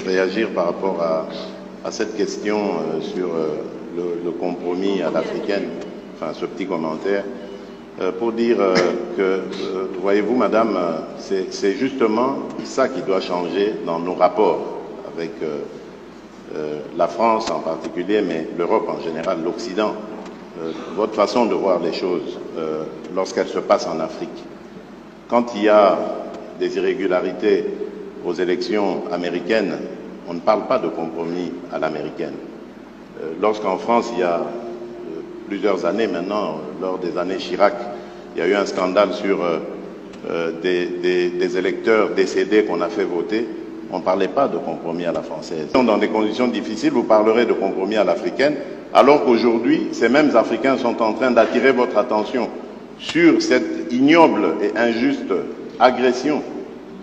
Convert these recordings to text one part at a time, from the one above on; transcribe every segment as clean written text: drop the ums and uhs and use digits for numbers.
réagir par rapport à cette question sur le compromis à l'africaine, enfin ce petit commentaire, pour dire que, voyez-vous madame, c'est justement ça qui doit changer dans nos rapports avec la France en particulier, mais l'Europe en général, l'Occident. Votre façon de voir les choses lorsqu'elles se passent en Afrique. Quand il y a des irrégularités aux élections américaines, on ne parle pas de compromis à l'américaine. Lorsqu'en France, il y a plusieurs années maintenant, lors des années Chirac, il y a eu un scandale sur des électeurs décédés qu'on a fait voter, on ne parlait pas de compromis à la française. Dans des conditions difficiles, vous parlerez de compromis à l'africaine, alors qu'aujourd'hui, ces mêmes Africains sont en train d'attirer votre attention sur cette ignoble et injuste agression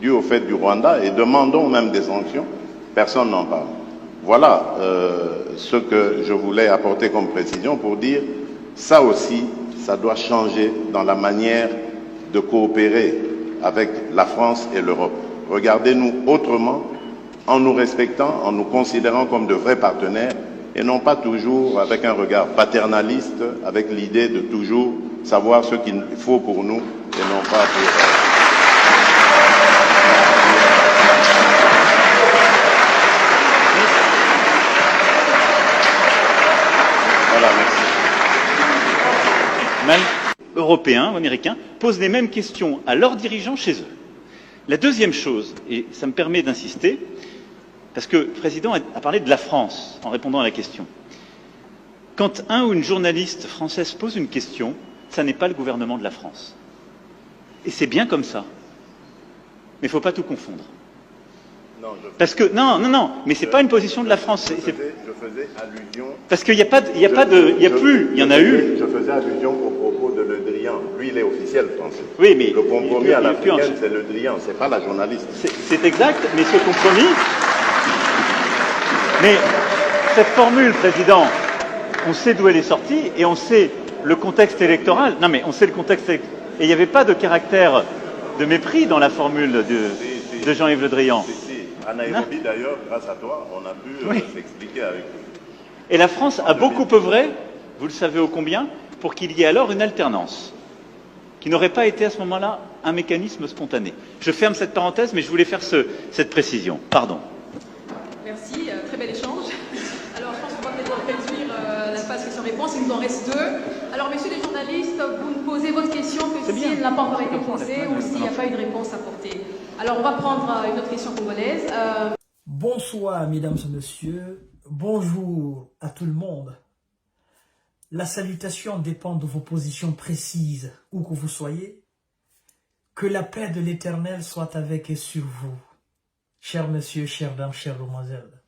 due au fait du Rwanda et demandons même des sanctions. Personne n'en parle. Voilà ce que je voulais apporter comme précision pour dire ça aussi, ça doit changer dans la manière de coopérer avec la France et l'Europe. Regardez-nous autrement, en nous respectant, en nous considérant comme de vrais partenaires et non pas toujours avec un regard paternaliste, avec l'idée de toujours savoir ce qu'il faut pour nous et non pas pour... Voilà, merci. Même européens ou américains posent les mêmes questions à leurs dirigeants chez eux. La deuxième chose, et ça me permet d'insister, parce que le président a parlé de la France en répondant à la question. Quand un ou une journaliste française pose une question, ça n'est pas le gouvernement de la France. Et c'est bien comme ça. Mais il ne faut pas tout confondre. Non, parce que non, mais c'est pas une position de la France. Je faisais allusion. Parce qu'il n'y a pas, il y en a eu. Je faisais allusion au propos de Le Drian. Lui, il est officiel français. Oui, mais le compromis à l'africaine, c'est Le Drian, c'est pas la journaliste. C'est exact, mais ce compromis. Mais cette formule, président, on sait d'où elle est sortie et on sait le contexte électoral. Non, mais on sait le contexte. Et il n'y avait pas de caractère de mépris dans la formule de Jean-Yves Le Drian. À Nairobi, d'ailleurs, grâce à toi, on a pu s'expliquer avec lui. Et la France a beaucoup œuvré, vous le savez ô combien, pour qu'il y ait alors une alternance, qui n'aurait pas été à ce moment-là un mécanisme spontané. Je ferme cette parenthèse, mais je voulais faire cette précision. Pardon. Merci, très bel échange. Alors, je pense qu'on va peut-être réduire la phase questions-réponses, il nous en reste 2. Alors, messieurs les journalistes, vous ne posez votre question que si elle n'a pas encore été posée ou s'il n'y a pas eu de réponse apportée. Alors, on va prendre une autre question congolaise. Bonsoir, mesdames et messieurs. Bonjour à tout le monde. La salutation dépend de vos positions précises, où que vous soyez. Que la paix de l'Éternel soit avec et sur vous. Chers messieurs, chères dames, chères demoiselles.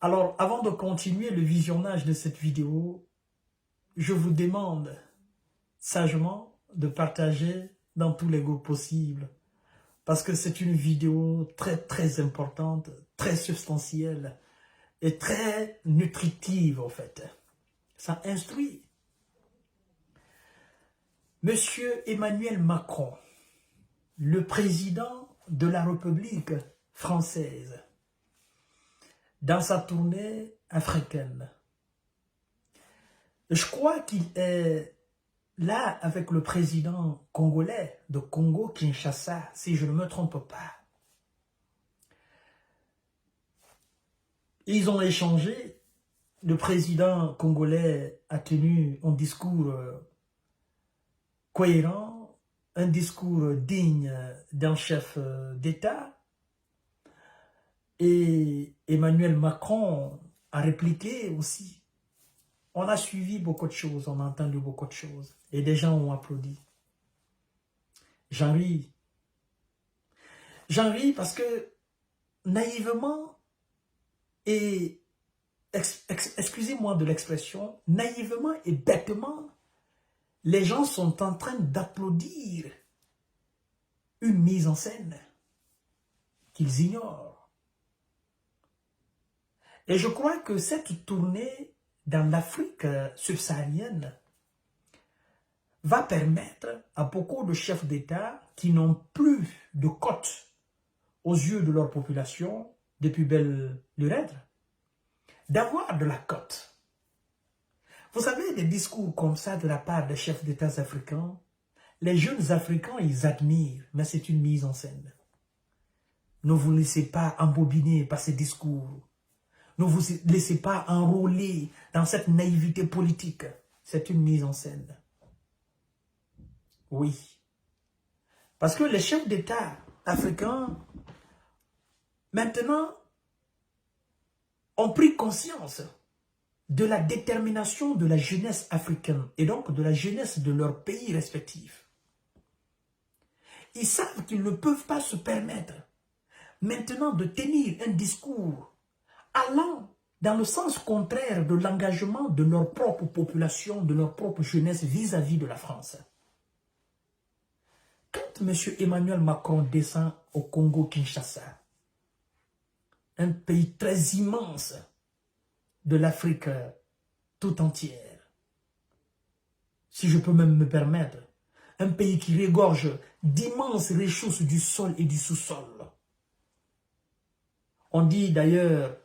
Alors, avant de continuer le visionnage de cette vidéo, je vous demande sagement de partager dans tous les groupes possibles. Parce que c'est une vidéo très importante, très substantielle et très nutritive en fait. Ça instruit. Monsieur Emmanuel Macron, le président de la République française, dans sa tournée africaine, je crois qu'il est là avec le président congolais de Congo-Kinshasa, si je ne me trompe pas. Ils ont échangé, le président congolais a tenu un discours cohérent, un discours digne d'un chef d'État, et Emmanuel Macron a répliqué aussi. On a suivi beaucoup de choses, on a entendu beaucoup de choses. Et des gens ont applaudi. J'en ris. J'en ris parce que naïvement, et excusez-moi de l'expression, naïvement et bêtement, les gens sont en train d'applaudir une mise en scène qu'ils ignorent. Et je crois que cette tournée dans l'Afrique subsaharienne va permettre à beaucoup de chefs d'État qui n'ont plus de cote aux yeux de leur population, depuis belle lurette, d'avoir de la cote. Vous savez, des discours comme ça de la part des chefs d'État africains, les jeunes Africains, ils admirent, mais c'est une mise en scène. Ne vous laissez pas embobiner par ces discours. Ne vous laissez pas enrôler dans cette naïveté politique. C'est une mise en scène. Oui. Parce que les chefs d'État africains, maintenant, ont pris conscience de la détermination de la jeunesse africaine et donc de la jeunesse de leurs pays respectifs. Ils savent qu'ils ne peuvent pas se permettre maintenant de tenir un discours allant dans le sens contraire de l'engagement de leur propre population, de leur propre jeunesse vis-à-vis de la France. Quand M. Emmanuel Macron descend au Congo-Kinshasa, un pays très immense de l'Afrique tout entière, si je peux même me permettre, un pays qui regorge d'immenses ressources du sol et du sous-sol. On dit d'ailleurs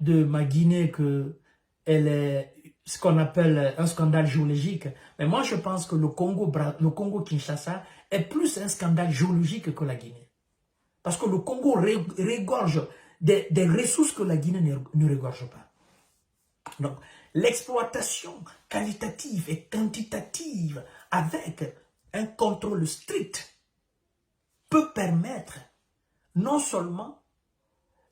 de ma Guinée qu'elle est ce qu'on appelle un scandale géologique. Mais moi, je pense que le Congo-Kinshasa est plus un scandale géologique que la Guinée. Parce que le Congo regorge des ressources que la Guinée ne regorge pas. Donc, l'exploitation qualitative et quantitative avec un contrôle strict peut permettre non seulement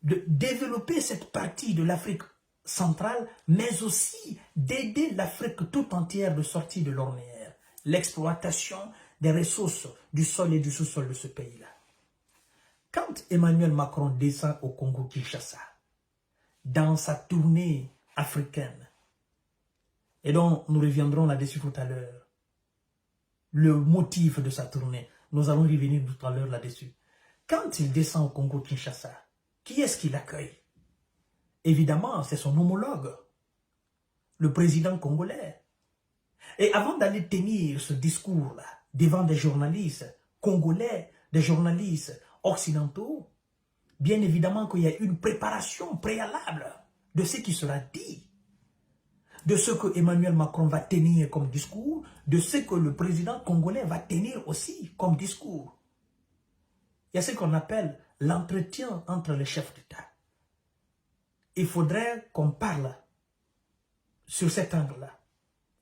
de développer cette partie de l'Afrique centrale, mais aussi d'aider l'Afrique tout entière de sortir de l'ornière. L'exploitation des ressources du sol et du sous-sol de ce pays-là. Quand Emmanuel Macron descend au Congo-Kinshasa, dans sa tournée africaine, et dont nous reviendrons là-dessus tout à l'heure, le motif de sa tournée, nous allons revenir tout à l'heure là-dessus. Quand il descend au Congo-Kinshasa, qui est-ce qui l'accueille? Évidemment, c'est son homologue, le président congolais. Et avant d'aller tenir ce discours-là devant des journalistes congolais, des journalistes occidentaux, bien évidemment qu'il y a une préparation préalable de ce qui sera dit, de ce que Emmanuel Macron va tenir comme discours, de ce que le président congolais va tenir aussi comme discours. Il y a ce qu'on appelle l'entretien entre les chefs d'État. Il faudrait qu'on parle sur cet angle-là.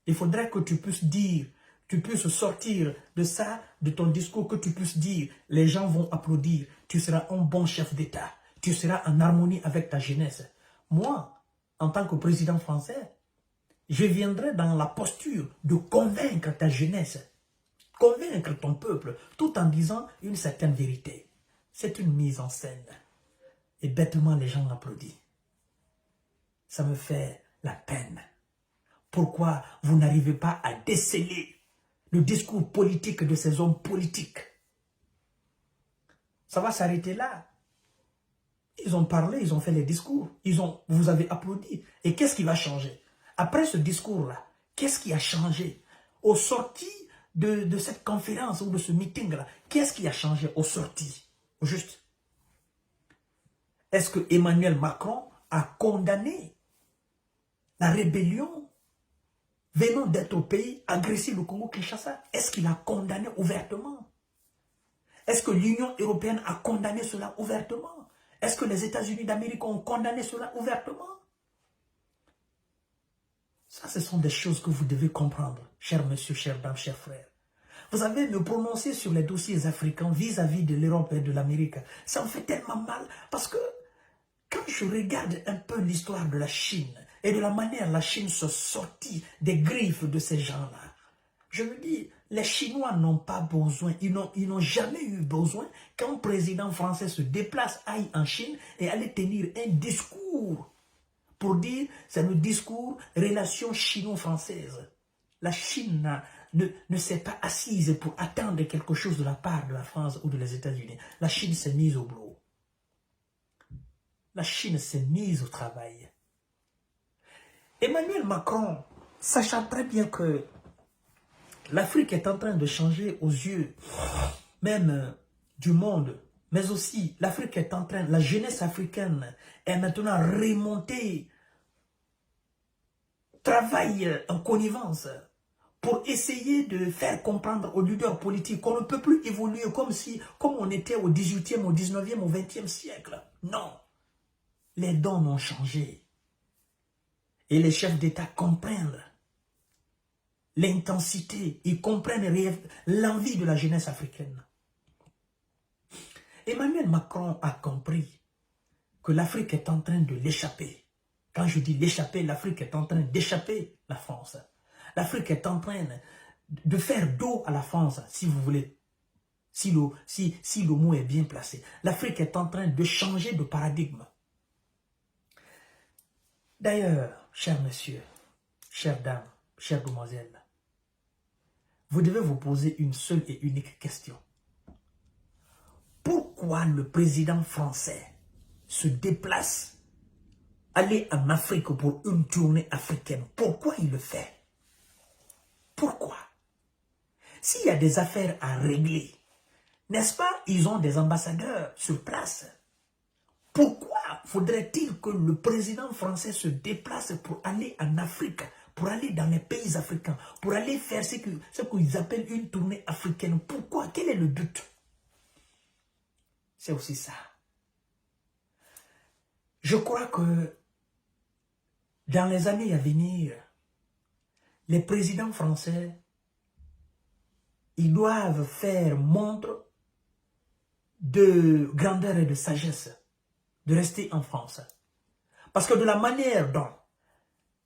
Il faudrait que tu puisses dire, tu puisses sortir de ça, de ton discours, que tu puisses dire, les gens vont applaudir, tu seras un bon chef d'État, tu seras en harmonie avec ta jeunesse. Moi, en tant que président français, je viendrai dans la posture de convaincre ta jeunesse, convaincre ton peuple, tout en disant une certaine vérité. C'est une mise en scène. Et bêtement, les gens applaudissent. Ça me fait la peine. Pourquoi vous n'arrivez pas à déceler le discours politique de ces hommes politiques? Ça va s'arrêter là. Ils ont parlé, ils ont fait les discours. Vous avez applaudi. Et qu'est-ce qui va changer? Après ce discours-là, qu'est-ce qui a changé? Au sorti de cette conférence ou de ce meeting-là, qu'est-ce qui a changé au sorti? Au juste. Est-ce que Emmanuel Macron a condamné la rébellion venant d'être au pays agressé le Congo-Kinshasa? Est-ce qu'il a condamné ouvertement? Est-ce que l'Union européenne a condamné cela ouvertement? Est-ce que les États-Unis d'Amérique ont condamné cela ouvertement? Ça, ce sont des choses que vous devez comprendre, chers monsieur, chères dames, chers frères. Vous savez, me prononcer sur les dossiers africains vis-à-vis de l'Europe et de l'Amérique, ça me fait tellement mal parce que quand je regarde un peu l'histoire de la Chine et de la manière la Chine se sortit des griffes de ces gens-là, je me dis, les Chinois n'ont pas besoin, ils n'ont jamais eu besoin qu'un président français se déplace, aille en Chine et allait tenir un discours pour dire, c'est le discours relation chino-française. La Chine ne s'est pas assise pour attendre quelque chose de la part de la France ou des États-Unis. La Chine s'est mise au boulot. La Chine s'est mise au travail. Emmanuel Macron, sachant très bien que l'Afrique est en train de changer aux yeux même du monde mais aussi l'Afrique est en train, la jeunesse africaine est maintenant remontée, travaille en connivence pour essayer de faire comprendre aux leaders politiques qu'on ne peut plus évoluer comme on était au 18e, au 19e, au 20e siècle. Non, les dons ont changé. Et les chefs d'État comprennent l'intensité, ils comprennent l'envie de la jeunesse africaine. Emmanuel Macron a compris que l'Afrique est en train de l'échapper. Quand je dis l'échapper, l'Afrique est en train d'échapper la France. L'Afrique est en train de faire dos à la France, si vous voulez, si le mot est bien placé. L'Afrique est en train de changer de paradigme. D'ailleurs, chers messieurs, chères dames, chères demoiselles, vous devez vous poser une seule et unique question. Pourquoi le président français se déplace aller en Afrique pour une tournée africaine? Pourquoi il le fait? Pourquoi? S'il y a des affaires à régler, n'est-ce pas, ils ont des ambassadeurs sur place. Pourquoi faudrait-il que le président français se déplace pour aller en Afrique, pour aller dans les pays africains, pour aller faire ce qu'ils appellent une tournée africaine? Pourquoi? Quel est le but? C'est aussi ça. Je crois que dans les années à venir, les présidents français, ils doivent faire montre de grandeur et de sagesse, de rester en France. Parce que de la manière dont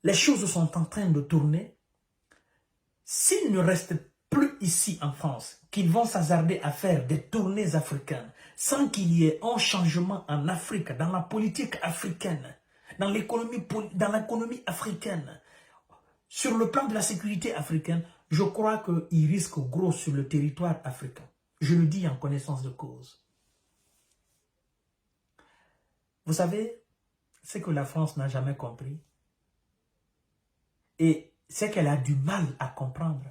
les choses sont en train de tourner, s'ils ne restent plus ici en France, qu'ils vont s'hasarder à faire des tournées africaines, sans qu'il y ait un changement en Afrique, dans la politique africaine, dans l'économie africaine, sur le plan de la sécurité africaine, je crois qu'ils risquent gros sur le territoire africain. Je le dis en connaissance de cause. Vous savez, ce que la France n'a jamais compris, et c'est qu'elle a du mal à comprendre.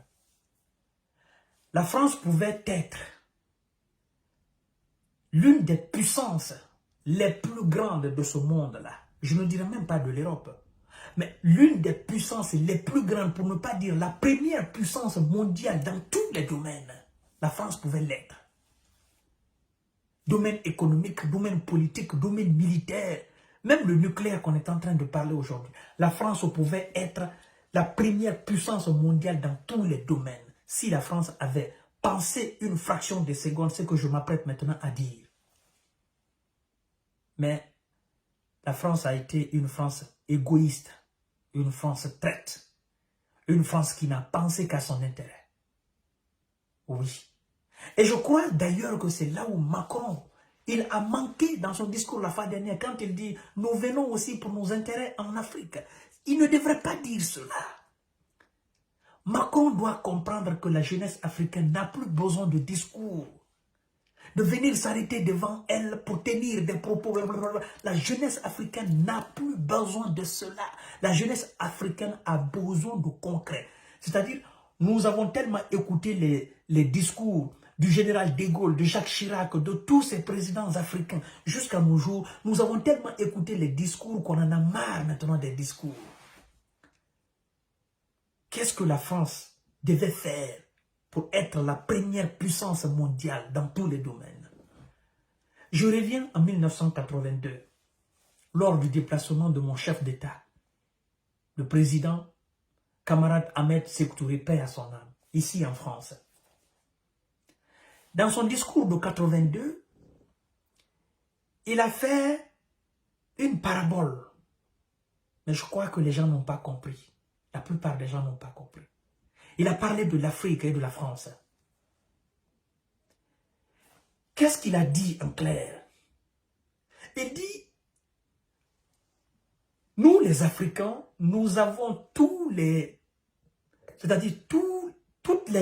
La France pouvait être l'une des puissances les plus grandes de ce monde-là. Je ne dirais même pas de l'Europe. Mais l'une des puissances les plus grandes, pour ne pas dire la première puissance mondiale dans tous les domaines, la France pouvait l'être. Domaine économique, domaine politique, domaine militaire, même le nucléaire qu'on est en train de parler aujourd'hui. La France pouvait être la première puissance mondiale dans tous les domaines. Si la France avait pensé une fraction de seconde, ce que je m'apprête maintenant à dire. Mais la France a été une France égoïste, une France traite, une France qui n'a pensé qu'à son intérêt. Oui. Et je crois d'ailleurs que c'est là où Macron, il a manqué dans son discours la fois dernière, quand il dit « nous venons aussi pour nos intérêts en Afrique ». Il ne devrait pas dire cela. Macron doit comprendre que la jeunesse africaine n'a plus besoin de discours, de venir s'arrêter devant elle pour tenir des propos. La jeunesse africaine n'a plus besoin de cela. La jeunesse africaine a besoin de concret. C'est-à-dire, nous avons tellement écouté les discours du général de Gaulle, de Jacques Chirac, de tous ces présidents africains jusqu'à nos jours. Nous avons tellement écouté les discours qu'on en a marre maintenant des discours. Qu'est-ce que la France devait faire pour être la première puissance mondiale dans tous les domaines? Je reviens en 1982, lors du déplacement de mon chef d'État, le président camarade Ahmed Sékou Touré, paix à son âme, ici en France. Dans son discours de 82, il a fait une parabole. Mais je crois que les gens n'ont pas compris. La plupart des gens n'ont pas compris. Il a parlé de l'Afrique et de la France. Qu'est-ce qu'il a dit en clair? Il dit, nous les Africains, nous avons toutes les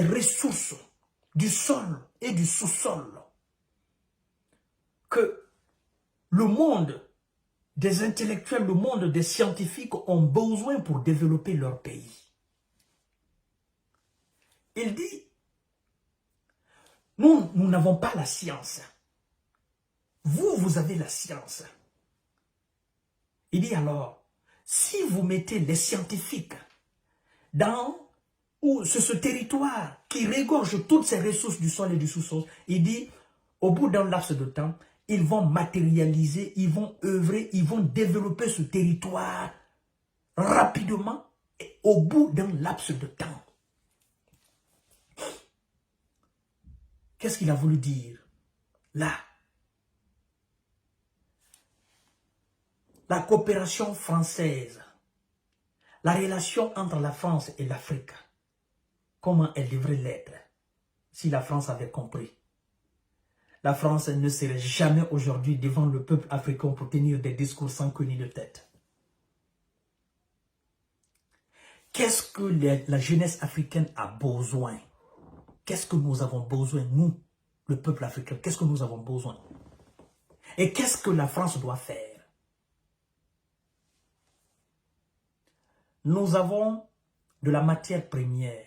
ressources du sol et du sous-sol que le monde des intellectuels, le monde des scientifiques ont besoin pour développer leur pays. Il dit, nous n'avons pas la science, vous avez la science. Il dit alors, si vous mettez les scientifiques dans ce territoire qui regorge toutes ces ressources du sol et du sous-sol, il dit, au bout d'un laps de temps, ils vont matérialiser, ils vont œuvrer, ils vont développer ce territoire rapidement et au bout d'un laps de temps. Qu'est-ce qu'il a voulu dire là? La coopération française, la relation entre la France et l'Afrique, comment elle devrait l'être si la France avait compris? La France ne serait jamais aujourd'hui devant le peuple africain pour tenir des discours sans queue ni de tête. Qu'est-ce que la jeunesse africaine a besoin? Qu'est-ce que nous avons besoin, nous, le peuple africain? Qu'est-ce que nous avons besoin? Et qu'est-ce que la France doit faire? Nous avons de la matière première.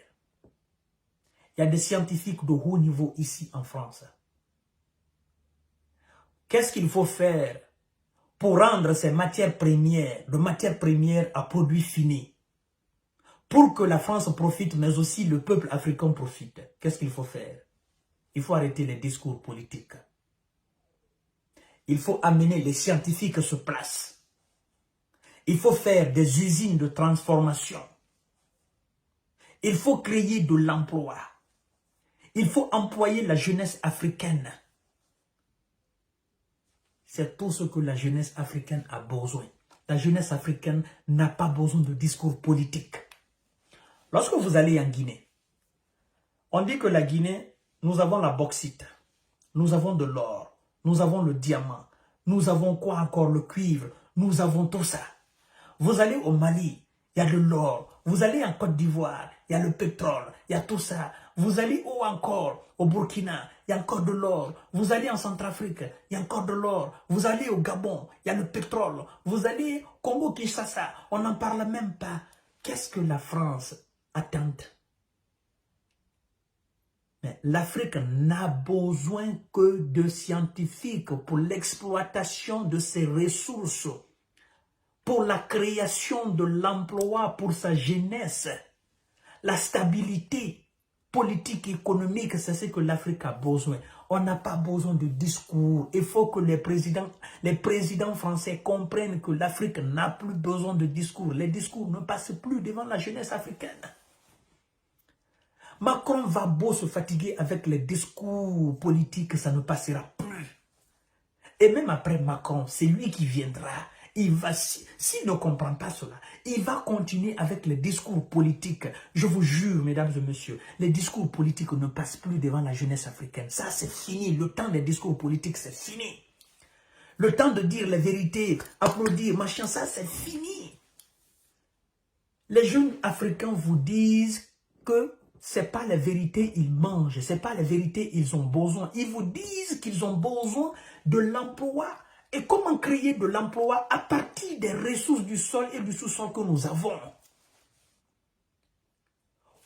Il y a des scientifiques de haut niveau ici en France. Qu'est-ce qu'il faut faire pour rendre ces matières premières, de matières premières à produits finis? Pour que la France profite, mais aussi le peuple africain profite. Qu'est-ce qu'il faut faire? Il faut arrêter les discours politiques. Il faut amener les scientifiques sur place. Il faut faire des usines de transformation. Il faut créer de l'emploi. Il faut employer la jeunesse africaine. C'est tout ce que la jeunesse africaine a besoin. La jeunesse africaine n'a pas besoin de discours politiques. Lorsque vous allez en Guinée, on dit que la Guinée, nous avons la bauxite, nous avons de l'or, nous avons le diamant, nous avons quoi encore, le cuivre, nous avons tout ça. Vous allez au Mali, il y a de l'or. Vous allez en Côte d'Ivoire, il y a le pétrole, il y a tout ça. Vous allez où encore? Au Burkina, il y a encore de l'or. Vous allez en Centrafrique, il y a encore de l'or. Vous allez au Gabon, il y a le pétrole. Vous allez au Congo-Kinshasa, on n'en parle même pas. Qu'est-ce que la France attend? Mais l'Afrique n'a besoin que de scientifiques pour l'exploitation de ses ressources, pour la création de l'emploi pour sa jeunesse. La stabilité politique et économique, c'est ce que l'Afrique a besoin. On n'a pas besoin de discours. Il faut que les présidents français comprennent que l'Afrique n'a plus besoin de discours. Les discours ne passent plus devant la jeunesse africaine. Macron va beau se fatiguer avec les discours politiques, ça ne passera plus. Et même après Macron, c'est lui qui viendra. Il va, s'il ne comprend pas cela, il va continuer avec les discours politiques. Je vous jure, mesdames et messieurs, les discours politiques ne passent plus devant la jeunesse africaine. Ça, c'est fini. Le temps des discours politiques, c'est fini. Le temps de dire la vérité, applaudir, machin, ça, c'est fini. Les jeunes africains vous disent que c'est pas la vérité, ils mangent. C'est pas la vérité, ils ont besoin. Ils vous disent qu'ils ont besoin de l'emploi. Et comment créer de l'emploi à partir des ressources du sol et du sous-sol que nous avons?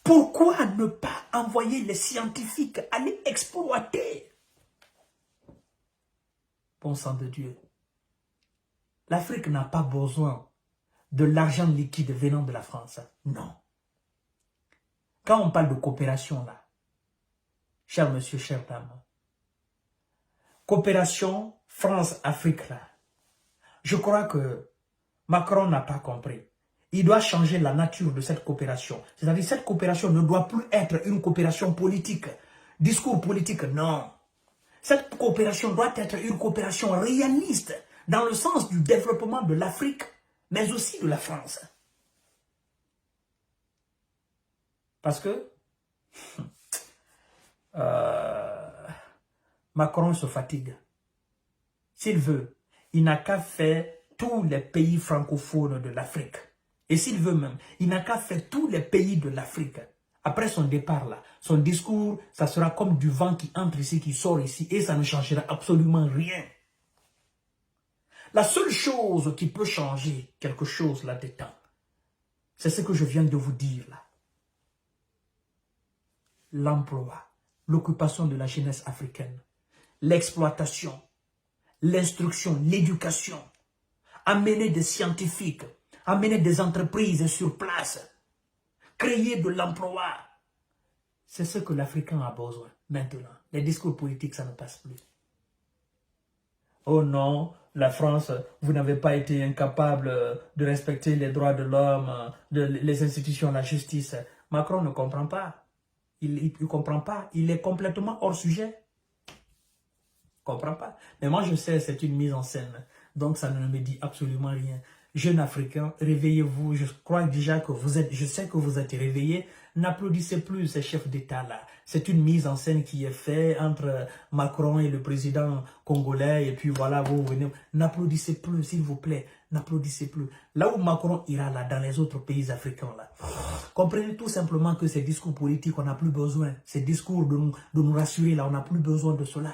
Pourquoi ne pas envoyer les scientifiques aller exploiter? Bon sang de Dieu. L'Afrique n'a pas besoin de l'argent liquide venant de la France. Non. Quand on parle de coopération là, cher monsieur, chère dame, coopération France-Afrique là, je crois que Macron n'a pas compris. Il doit changer la nature de cette coopération. C'est-à-dire que cette coopération ne doit plus être une coopération politique. Discours politique, non. Cette coopération doit être une coopération réaliste dans le sens du développement de l'Afrique, mais aussi de la France. Parce que Macron se fatigue. S'il veut, il n'a qu'à faire tous les pays francophones de l'Afrique. Et s'il veut même, il n'a qu'à faire tous les pays de l'Afrique. Après son départ là, son discours, ça sera comme du vent qui entre ici, qui sort ici, et ça ne changera absolument rien. La seule chose qui peut changer quelque chose là-dedans, c'est ce que je viens de vous dire là. L'emploi, l'occupation de la jeunesse africaine, l'exploitation, l'instruction, l'éducation, amener des scientifiques, amener des entreprises sur place, créer de l'emploi. C'est ce que l'Africain a besoin maintenant. Les discours politiques, ça ne passe plus. Oh non, la France, vous n'avez pas été incapable de respecter les droits de l'homme, les institutions, la justice. Macron ne comprend pas. Il ne comprend pas. Il est complètement hors sujet. Il ne comprend pas. Mais moi, je sais, c'est une mise en scène. Donc, ça ne me dit absolument rien. Jeunes Africains, réveillez-vous. Je crois déjà que vous êtes, je sais que vous êtes réveillés. N'applaudissez plus ces chefs d'État-là. C'est une mise en scène qui est faite entre Macron et le président congolais. Et puis voilà, vous venez. N'applaudissez plus, s'il vous plaît. N'applaudissez plus. Là où Macron ira, là, dans les autres pays africains, là. Comprenez tout simplement que ces discours politiques, on n'a plus besoin. Ces discours de nous rassurer, là, on n'a plus besoin de cela.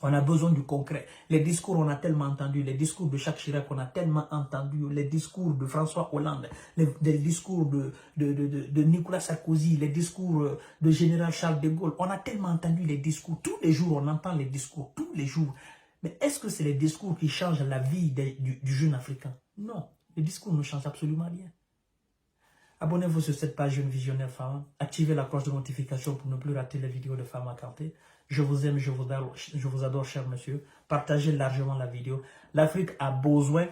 On a besoin du concret. Les discours, on a tellement entendu. Les discours de Jacques Chirac, on a tellement entendu. Les discours de François Hollande, les discours de Nicolas Sarkozy, les discours de Général Charles de Gaulle. On a tellement entendu les discours. Tous les jours, on entend les discours. Tous les jours. Mais est-ce que c'est les discours qui changent la vie du jeune Africain? Non. Les discours ne changent absolument rien. Abonnez-vous sur cette page Jeune Visionnaire Fama. Activez la cloche de notification pour ne plus rater les vidéos de Fama Kanté. Je vous aime, je vous adore, cher monsieur. Partagez largement la vidéo. L'Afrique a besoin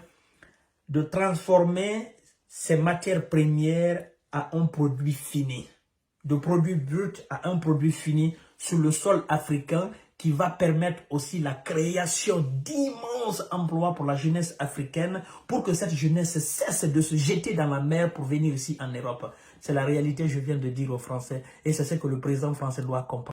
de transformer ses matières premières à un produit fini. De produit brut à un produit fini sur le sol africain qui va permettre aussi la création d'immenses emplois pour la jeunesse africaine pour que cette jeunesse cesse de se jeter dans la mer pour venir ici en Europe. C'est la réalité, je viens de dire aux Français, et c'est ce que le président français doit comprendre.